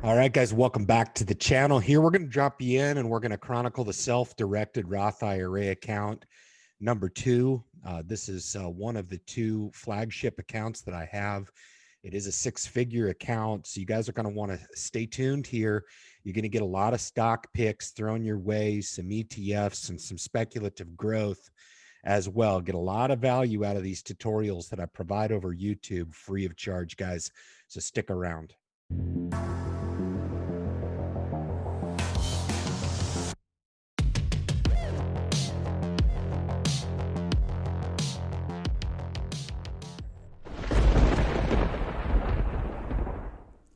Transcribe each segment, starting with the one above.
All right, guys, welcome back to the channel. Here, we're going to drop you in and we're going to chronicle the self-directed Roth IRA account number 2. This is one of the 2 flagship accounts that I have. It is a 6-figure account, so you guys are going to want to stay tuned here. You're going to get a lot of stock picks thrown your way, some ETFs, and some speculative growth as well. Get a lot of value out of these tutorials that I provide over YouTube free of charge, guys, so stick around.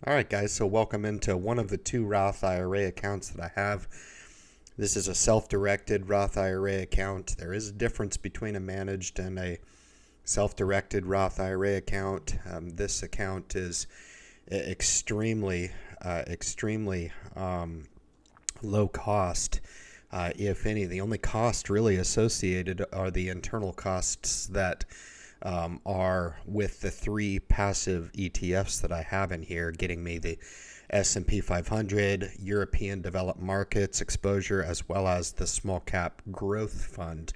All right, guys, so welcome into one of the 2 Roth IRA accounts that I have. This is a self-directed Roth IRA account. There is a difference between a managed and a self-directed Roth IRA account. This account is extremely low cost, if any. The only cost really associated are the internal costs that are with the 3 passive ETFs that I have in here, getting me the S&P 500, European developed markets exposure, as well as the small cap growth fund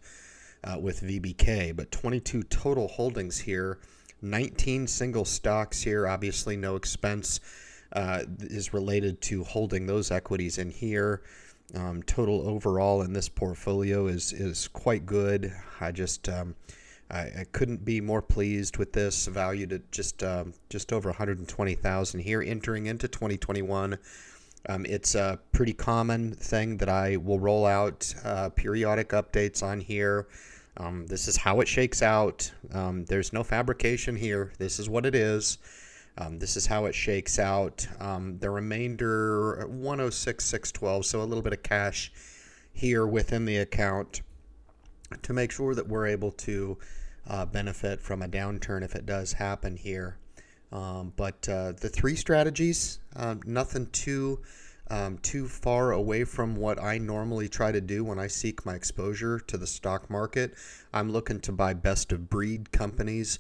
with VBK. But 22 total holdings here, 19 single stocks here. Obviously, no expense is related to holding those equities in here. Total overall in this portfolio is quite good. I couldn't be more pleased with this, valued at just over 120,000 here entering into 2021. It's a pretty common thing that I will roll out periodic updates on here. This is how it shakes out. There's no fabrication here. This is what it is. This is how it shakes out. The remainder 106,612, so a little bit of cash here within the account to make sure that we're able to benefit from a downturn if it does happen here. But the 3 strategies, nothing too far away from what I normally try to do when I seek my exposure to the stock market. I'm looking to buy best of breed companies.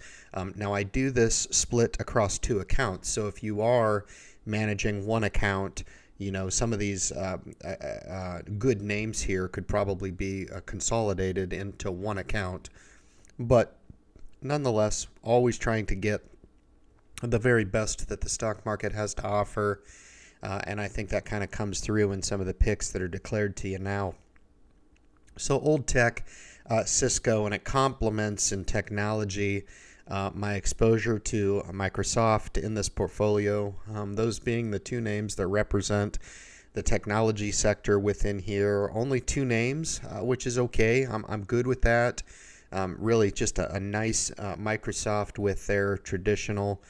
Now I do this split across 2 accounts. So if you are managing one account, you know, some of these good names here could probably be consolidated into one account. But nonetheless, always trying to get the very best that the stock market has to offer. And I think that kind of comes through in some of the picks that are declared to you now. So old tech, Cisco, and it complements in technology my exposure to Microsoft in this portfolio, those being the 2 names that represent the technology sector within here. Only 2 names, which is okay. I'm good with that. Really just a nice Microsoft with their traditional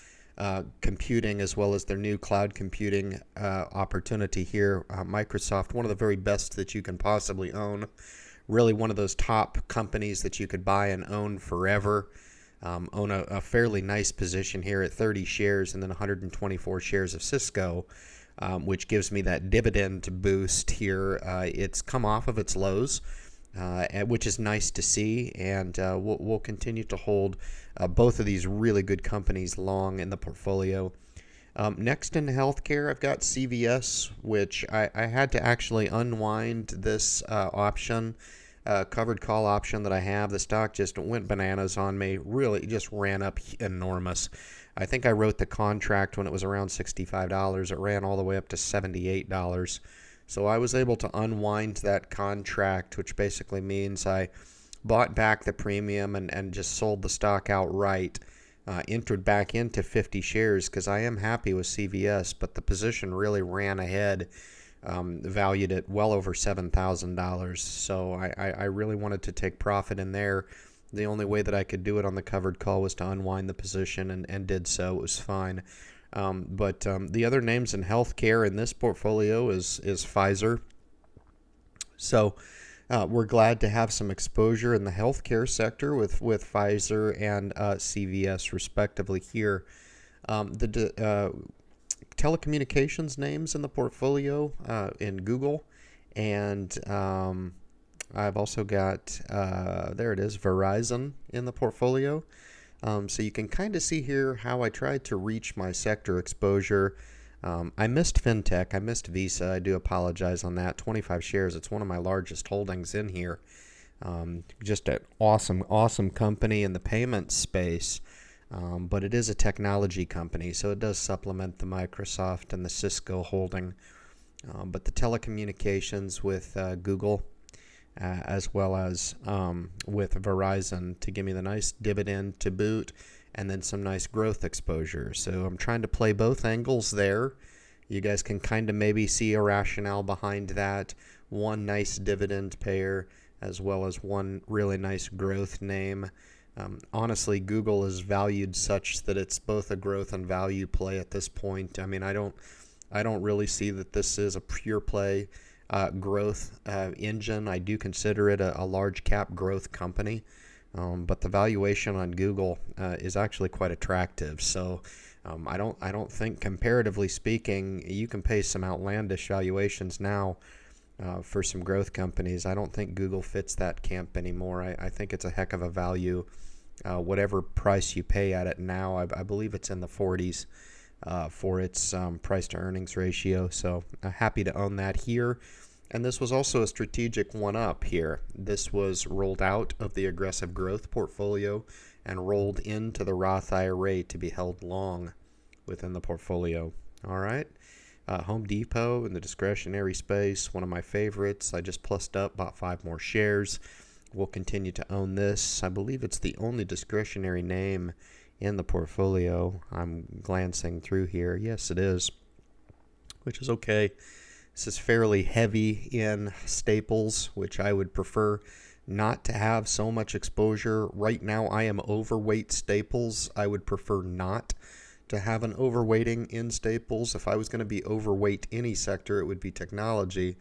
computing as well as their new cloud computing opportunity here. Microsoft, one of the very best that you can possibly own. Really one of those top companies that you could buy and own forever. Own a fairly nice position here at 30 shares and then 124 shares of Cisco, which gives me that dividend boost here. It's come off of its lows, which is nice to see, and we'll continue to hold both of these really good companies long in the portfolio. Next in healthcare, I've got CVS, which I had to actually unwind this option. Covered call option that I have. The stock just went bananas on me. Really just ran up enormous. I think I wrote the contract when it was around $65. It ran all the way up to $78. So I was able to unwind that contract, which basically means I bought back the premium and just sold the stock outright. Entered back into 50 shares because I am happy with CVS, but the position really ran ahead. Valued at well over $7,000. So I really wanted to take profit in there. The only way that I could do it on the covered call was to unwind the position and did so. It was fine. But the other names in healthcare in this portfolio is Pfizer. So we're glad to have some exposure in the healthcare sector with Pfizer and CVS respectively here. Telecommunications names in the portfolio in Google, and I've also got there it is, Verizon in the portfolio. So you can kind of see here how I tried to reach my sector exposure I missed FinTech. I missed Visa. I do apologize on that. 25 shares. It's one of my largest holdings in here. Just an awesome company in the payment space. But it is a technology company, so it does supplement the Microsoft and the Cisco holding. But the telecommunications with Google, as well as with Verizon, to give me the nice dividend to boot, and then some nice growth exposure. So I'm trying to play both angles there. You guys can kind of maybe see a rationale behind that. One nice dividend payer, as well as one really nice growth name. Honestly, Google is valued such that it's both a growth and value play at this point. I mean, I don't really see that this is a pure play growth engine. I do consider it a large cap growth company, but the valuation on Google is actually quite attractive. So I don't think, comparatively speaking, you can pay some outlandish valuations now for some growth companies. I don't think Google fits that camp anymore. I think it's a heck of a value. Whatever price you pay at it now, I believe it's in the 40s for its price to earnings ratio. So happy to own that here. And this was also a strategic one-up here. This was rolled out of the aggressive growth portfolio and rolled into the Roth IRA to be held long within the portfolio. All right. Home Depot in the discretionary space, one of my favorites. I just plussed up, bought 5 more shares. We'll continue to own this. I believe it's the only discretionary name in the portfolio. I'm glancing through here. Yes, it is, which is okay. This is fairly heavy in staples, which I would prefer not to have so much exposure. Right now, I am overweight staples. I would prefer not to have an overweighting in staples. If I was going to be overweight any sector, it would be technology.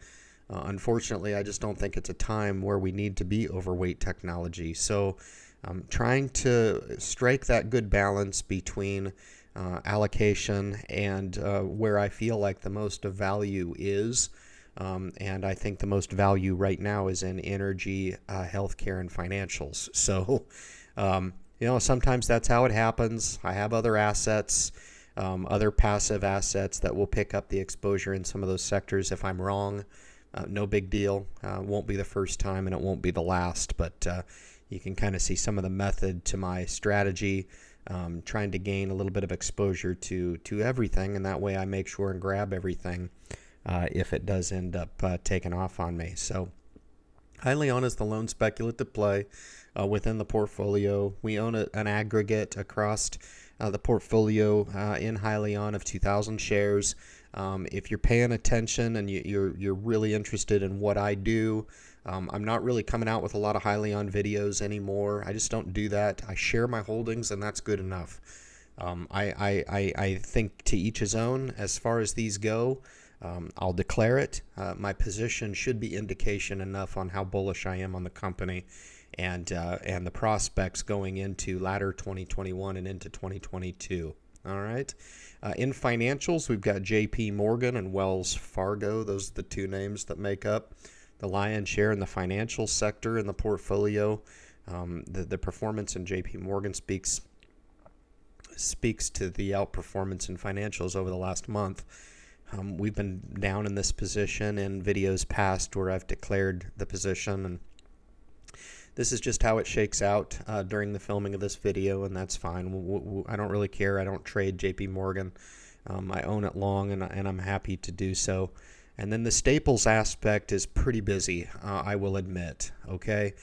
Unfortunately, I just don't think it's a time where we need to be overweight technology. So I'm trying to strike that good balance between allocation and where I feel like the most of value is. And I think the most value right now is in energy, healthcare, and financials. So, sometimes that's how it happens. I have other assets, other passive assets that will pick up the exposure in some of those sectors. If I'm wrong, no big deal. Won't be the first time and it won't be the last, but you can kind of see some of the method to my strategy, trying to gain a little bit of exposure to everything, and that way I make sure and grab everything if it does end up taking off on me. So highly on is the lone speculative play within the portfolio. We own an aggregate across the portfolio in highly on of 2,000 shares. If you're paying attention and you're really interested in what I do, I'm not really coming out with a lot of highly on videos anymore. I just don't do that. I share my holdings, and that's good enough. I think to each his own as far as these go. I'll declare it. My position should be indication enough on how bullish I am on the company and the prospects going into latter 2021 and into 2022. All right. In financials, we've got JP Morgan and Wells Fargo. Those are the two names that make up the lion's share in the financial sector in the portfolio. The performance in JP Morgan speaks to the outperformance in financials over the last month. We've been down in this position in videos past where I've declared the position, and this is just how it shakes out during the filming of this video, and that's fine. I don't really care. I don't trade JP Morgan. I own it long, and I'm happy to do so. And then the staples aspect is pretty busy, I will admit. Okay,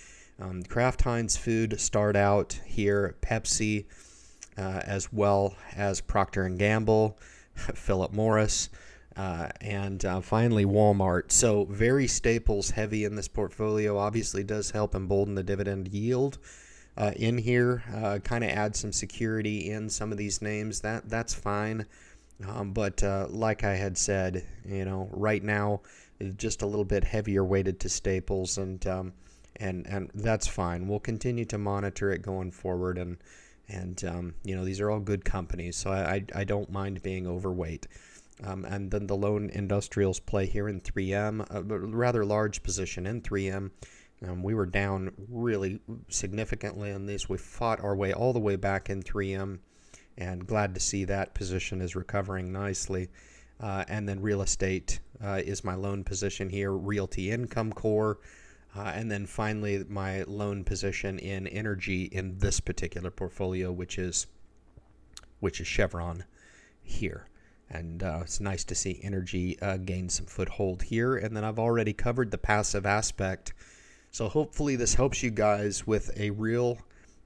Kraft Heinz Food start out here, Pepsi, as well as Procter & Gamble, Philip Morris, and finally Walmart. So very staples heavy in this portfolio. Obviously does help embolden the dividend yield in here, kind of add some security in some of these names. That's fine. But like I had said, right now just a little bit heavier weighted to staples, and that's fine. We'll continue to monitor it going forward, and these are all good companies, so I don't mind being overweight. And then the lone industrials play here in 3M, a rather large position in 3M. We were down really significantly in this. We fought our way all the way back in 3M, and glad to see that position is recovering nicely. and then real estate is my loan position here, Realty Income Core, and then finally my loan position in energy in this particular portfolio, which is Chevron here. And it's nice to see energy gain some foothold here. And then I've already covered the passive aspect. So hopefully this helps you guys with a real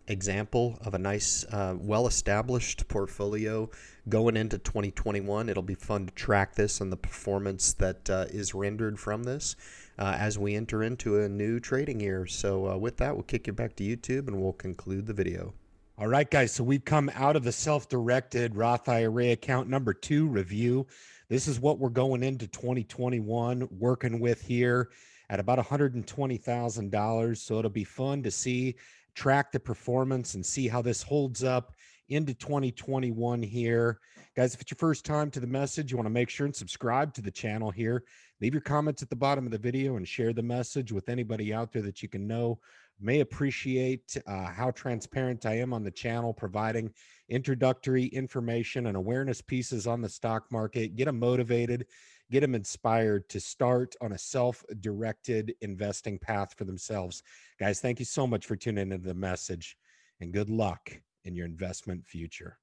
example of a nice, well-established portfolio going into 2021. It'll be fun to track this and the performance that is rendered from this as we enter into a new trading year. So with that, we'll kick you back to YouTube and we'll conclude the video. All right, guys, so we've come out of the self-directed Roth IRA account number 2 review. This is what we're going into 2021 working with here at about $120,000. So it'll be fun to see, track the performance and see how this holds up into 2021 here. Guys, if it's your first time to the message, you want to make sure and subscribe to the channel here. Leave your comments at the bottom of the video and share the message with anybody out there that you can know may appreciate how transparent I am on the channel, providing introductory information and awareness pieces on the stock market, get them motivated, get them inspired to start on a self-directed investing path for themselves. Guys, thank you so much for tuning into the message, and good luck in your investment future.